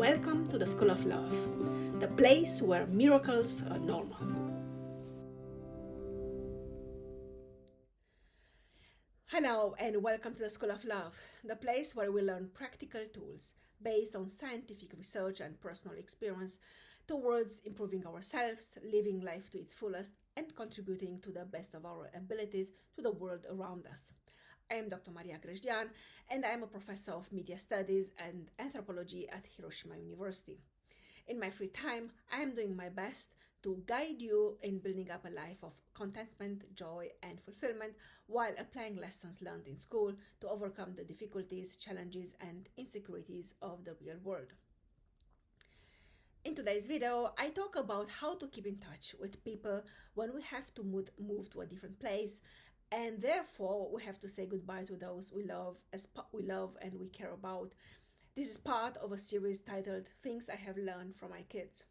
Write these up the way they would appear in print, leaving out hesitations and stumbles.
Welcome to the School of Love, the place where miracles are normal. Hello and welcome to the School of Love, the place where we learn practical tools based on scientific research and personal experience towards improving ourselves, living life to its fullest, and contributing to the best of our abilities to the world around us. I am Dr. Maria Grajdian, and I am a professor of media studies and anthropology at Hiroshima University. In my free time, I am doing my best to guide you in building up a life of contentment, joy, and fulfillment while applying lessons learned in school to overcome the difficulties, challenges, and insecurities of the real world. In today's video, I talk about how to keep in touch with people when we have to move to a different place, and therefore we have to say goodbye to those we love and we care about. This is part of a series titled Things I Have Learned from My Kids.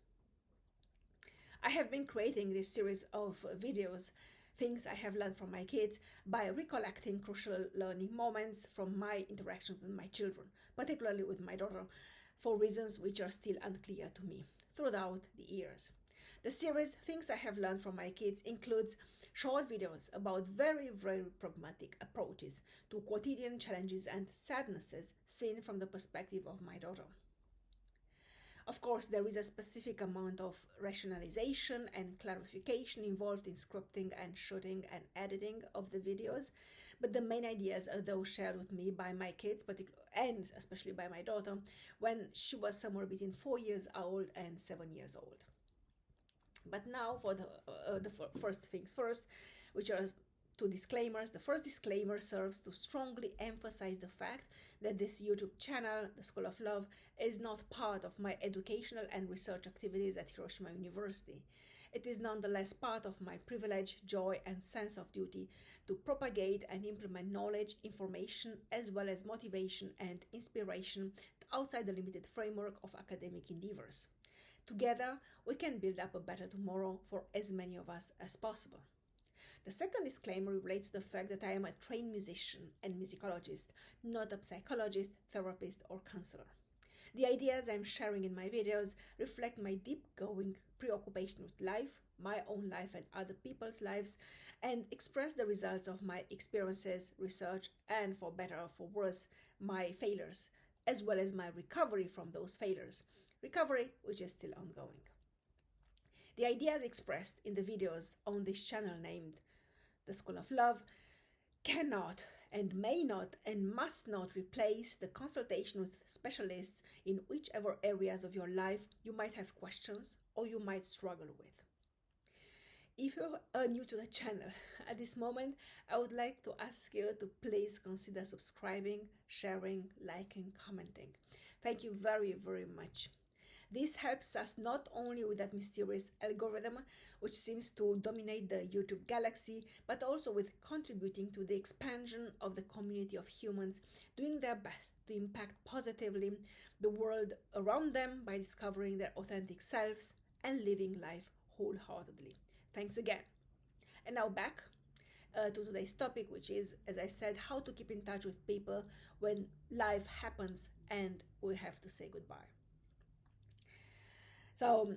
I have been creating this series of videos, Things I Have Learned from My Kids, by recollecting crucial learning moments from my interactions with my children, particularly with my daughter, for reasons which are still unclear to me throughout the years. The series Things I Have Learned from My Kids includes short videos about very pragmatic approaches to quotidian challenges and sadnesses seen from the perspective of my daughter. Of course, there is a specific amount of rationalization and clarification involved in scripting and shooting and editing of the videos, but the main ideas are those shared with me by my kids, and especially by my daughter, when she was somewhere between 4 years old and 7 years old. But now for the first things first, which are two disclaimers. The first disclaimer serves to strongly emphasize the fact that this YouTube channel, The School of Love, is not part of my educational and research activities at Hiroshima University. It is nonetheless part of my privilege, joy, and sense of duty to propagate and implement knowledge, information, as well as motivation and inspiration outside the limited framework of academic endeavors. Together, we can build up a better tomorrow for as many of us as possible. The second disclaimer relates to the fact that I am a trained musician and musicologist, not a psychologist, therapist, or counselor. The ideas I'm sharing in my videos reflect my deep-going preoccupation with life, my own life and other people's lives, and express the results of my experiences, research, and for better or for worse, my failures, as well as my recovery from those failures. Recovery which is still ongoing. The ideas expressed in the videos on this channel named The School of Love cannot and may not and must not replace the consultation with specialists in whichever areas of your life you might have questions or you might struggle with. If you are new to the channel at this moment, I would like to ask you to please consider subscribing, sharing, liking, commenting. Thank you very, very much. This helps us not only with that mysterious algorithm which seems to dominate the YouTube galaxy, but also with contributing to the expansion of the community of humans doing their best to impact positively the world around them by discovering their authentic selves and living life wholeheartedly. Thanks again. And now back to today's topic, which is, as I said, how to keep in touch with people when life happens and we have to say goodbye. So,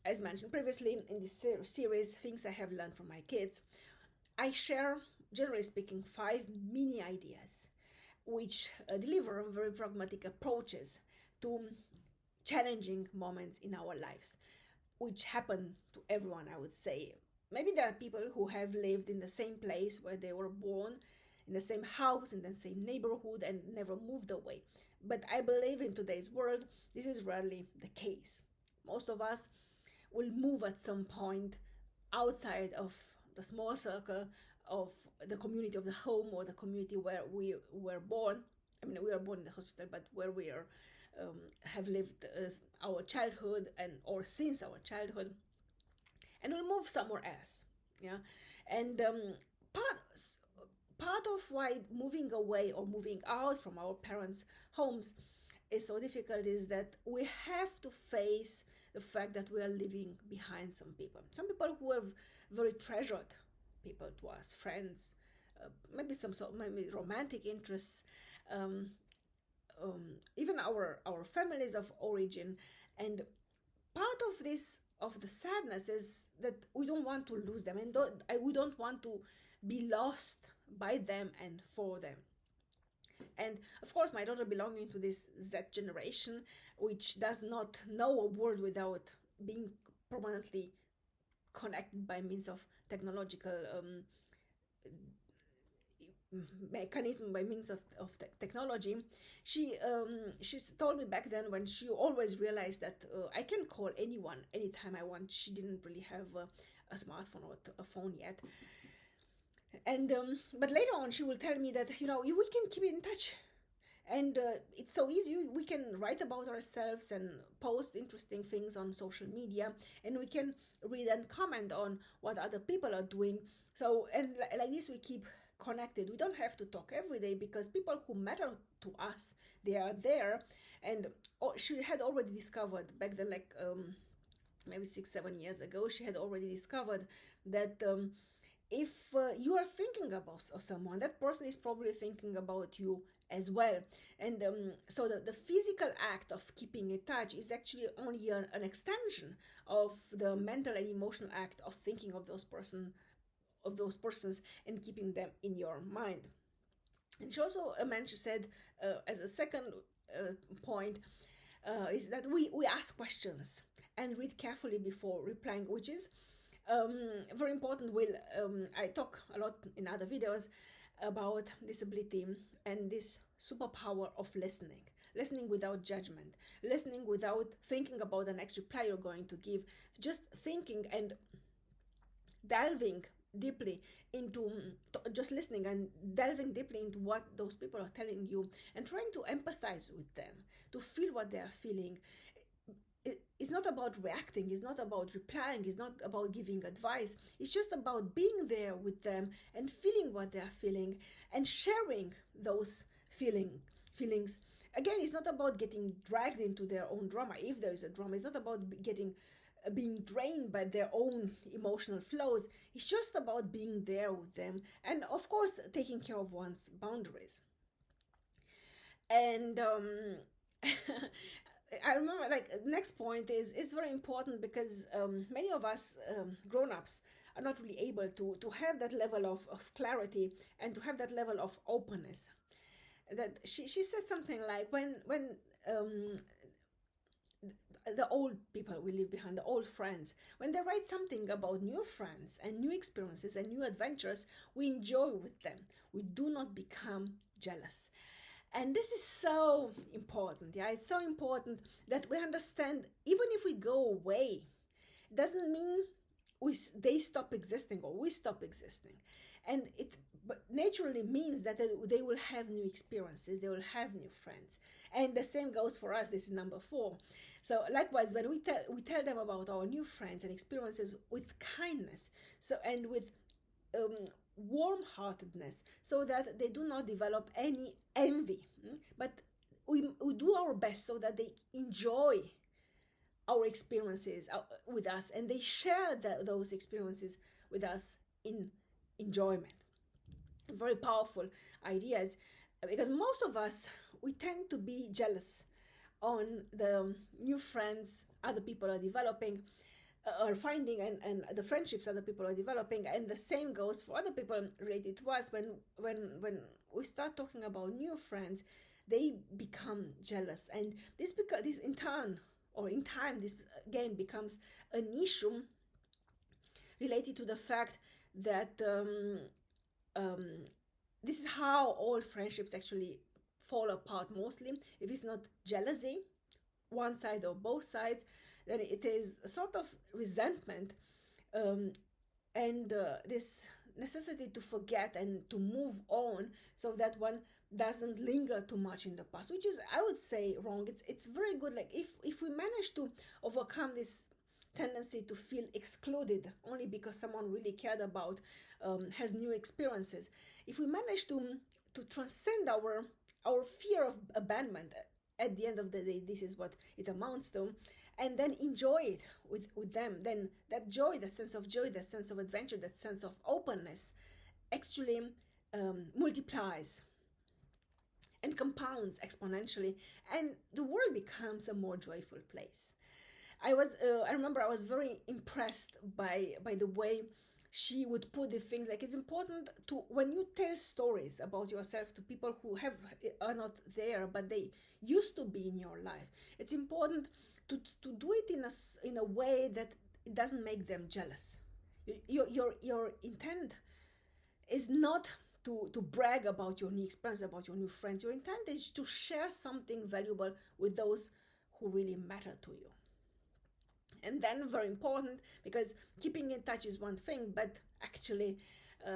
as mentioned previously, in this series, Things I Have Learned from My Kids, I share, generally speaking, 5 mini ideas which deliver very pragmatic approaches to challenging moments in our lives, which happen to everyone, I would say. Maybe there are people who have lived in the same place where they were born, in the same house, in the same neighborhood, and never moved away. But I believe in today's world, this is rarely the case. Most of us will move at some point outside of the small circle of the community of the home or the community where we were born. I mean, we were born in the hospital, but where we are, have lived our childhood or since our childhood, and we'll move somewhere else. Yeah, and part of why moving away or moving out from our parents' homes is so difficult is that we have to face the fact that we are leaving behind some people who have very treasured people to us, friends, maybe maybe romantic interests, even our families of origin. And part of this, of the sadness, is that we don't want to lose them, and we don't want to be lost by them and for them. And of course, my daughter belonging to this Z generation, which does not know a world without being permanently connected by means of technological mechanism, by means of technology. She's told me back then, when she always realized that I can call anyone anytime I want. She didn't really have a smartphone or a phone yet. And but later on she will tell me that, we can keep in touch, and it's so easy. We can write about ourselves and post interesting things on social media, and we can read and comment on what other people are doing. So, and like this we keep connected. We don't have to talk every day, because people who matter to us, they are there. And she had already discovered back then, like maybe 6-7 years ago, she had already discovered that if you are thinking about someone, that person is probably thinking about you as well. And so the physical act of keeping in touch is actually only an extension of the mental and emotional act of thinking of those persons and keeping them in your mind. And she also said, as a second point, is that we ask questions and read carefully before replying, which is very important. I talk a lot in other videos about this ability and this superpower of listening without judgment, listening without thinking about the next reply you're going to give, just thinking and delving deeply into just listening and delving deeply into what those people are telling you, and trying to empathize with them, to feel what they are feeling. It's not about reacting, it's not about replying, it's not about giving advice. It's just about being there with them and feeling what they are feeling and sharing those feelings. Again, it's not about getting dragged into their own drama, if there is a drama. It's not about being drained by their own emotional flows. It's just about being there with them, and of course taking care of one's boundaries. And I remember, like, next point is very important, because many of us grown-ups are not really able to have that level of clarity and to have that level of openness. That she said something like, when the old people we leave behind, the old friends, when they write something about new friends and new experiences and new adventures, we enjoy with them. We do not become jealous. And this is so important. Yeah, it's so important that we understand, even if we go away, it doesn't mean they stop existing or we stop existing. And it naturally means that they will have new experiences, they will have new friends. And the same goes for us. This is number 4. So likewise, when we tell them about our new friends and experiences with kindness, and with warm-heartedness, so that they do not develop any envy, but we do our best so that they enjoy our experiences with us, and they share those experiences with us in enjoyment. Very powerful ideas, because most of us, we tend to be jealous on the new friends other people are developing or finding, and the friendships other people are developing. And the same goes for other people related to us. When we start talking about new friends, they become jealous, and this in time, this again becomes an issue related to the fact that this is how all friendships actually fall apart mostly. If it's not jealousy, one side or both sides, then it is a sort of resentment, and this necessity to forget and to move on, so that one doesn't linger too much in the past, which is, I would say, wrong. It's very good. Like, if we manage to overcome this tendency to feel excluded only because someone really cared about has new experiences, if we manage to transcend our fear of abandonment, at the end of the day, this is what it amounts to, and then enjoy it with them, then that joy, that sense of joy, that sense of adventure, that sense of openness actually multiplies. and compounds exponentially, and the world becomes a more joyful place. I remember I was very impressed by the way she would put the things, like it's important to, when you tell stories about yourself to people who are not there but they used to be in your life, it's important to do it in a way that it doesn't make them jealous. Your intent is not to brag about your new experience, about your new friends. Your intent is to share something valuable with those who really matter to you. And then, very important, because keeping in touch is one thing, but actually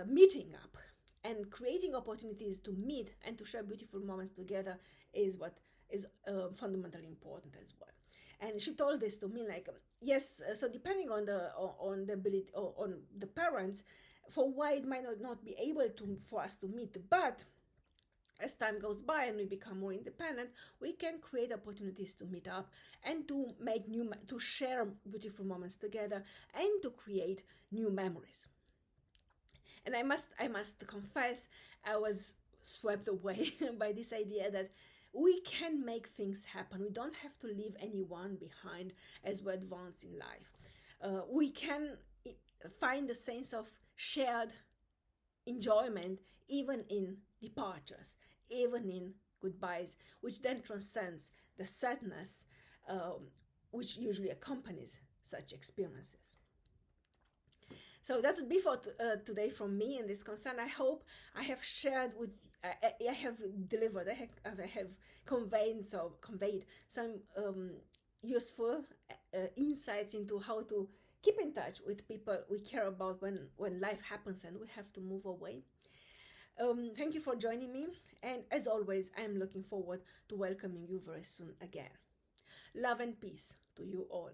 meeting up and creating opportunities to meet and to share beautiful moments together is what is fundamentally important as well. And she told this to me, like, yes, so depending on the ability, or on the parents, for why it might not be able to for us to meet, but as time goes by and we become more independent, we can create opportunities to meet up and to share beautiful moments together and to create new memories. And I must confess, I was swept away by this idea that we can make things happen. We don't have to leave anyone behind as we advance in life. We can find a sense of shared enjoyment even in departures, even in goodbyes, which then transcends the sadness which usually accompanies such experiences. So that would be for today from me in this concern. I hope I have shared with, I have delivered, I have conveyed some useful insights into how to keep in touch with people we care about when life happens and we have to move away. Thank you for joining me, and as always, I am looking forward to welcoming you very soon again. Love and peace to you all.